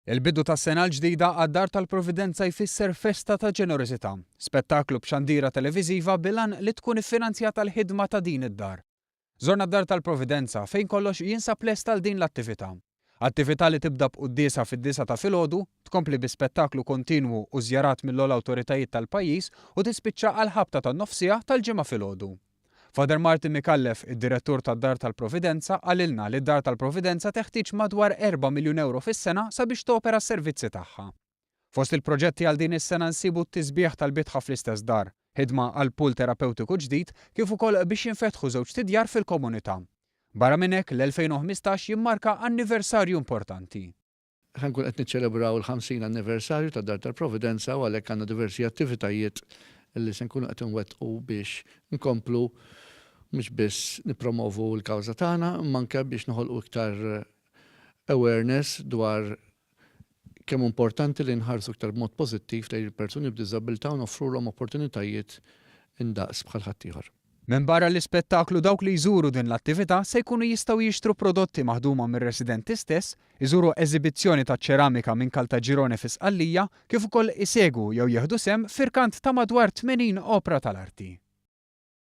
Il-bidu tas-sena l-ġdida għad-Dar tal-Providenza jfisser festa ta' ġenerożità, spettaklu b'xandiera televiżiva bilan li tkun iffinanzjata l-ħidma ta' din id-dar. Żorna d-Dar tal-Providenza fejn kollox jinsab lest għal din l-attività. Attività li tibda b'qudiesa fid-9 ta' filgħodu, tkompli bi spettaklu kontinwu u żjarat mill-ogħla awtoritajiet tal-pajjiż u tispiċċa għal ħabta tan-nofsija tal-ġimgħa filgħodu. Father Martin Mikallef, id-direttur tad-Dar tal-Providenza, għalilna li d-Dar tal-Providenza teħtieġ madwar 4 miljun euro fis-sena sabiex topera s-servizzi tagħha. Fost il-proġetti għal din is-sena nsibu t-tisbieħ tal-bitħa fl-istess dar, ħidma għal pool terapeutiku ġdid kif ukoll biex jinfetħu żewġ tidjar fil-komunità. Barra minn hekk l-2015 jimmarka anniversarju importanti. Ħankun qed niċċelebraw il-50 anniversarju tad-Dar tal-Providenza u għalhekk għandna diversi attivitajiet li se nkunu qed inwettqu biex nkomplu mhux biss nippromovu l-kawża tagħna, imma anke biex noħolqu iktar awareness dwar kemm importanti li nħarsu iktar b'mod pożittiv lejn il-persuni b'diżabilità u noffrulhom opportunitajiet indaqs bħal ħaddieħor. Minn barra l-ispettaklu dawk li jżuru din l-attività se jkunu jistgħu jixtru prodotti maħduma mir-residenti stess, iżuru eżibizzjoni ta' ċeramika minn Caltagirone fi Sqallija, kif ukoll isegwu jew jieħdu sehem firkant ta' madwar 80 opra tal-arti.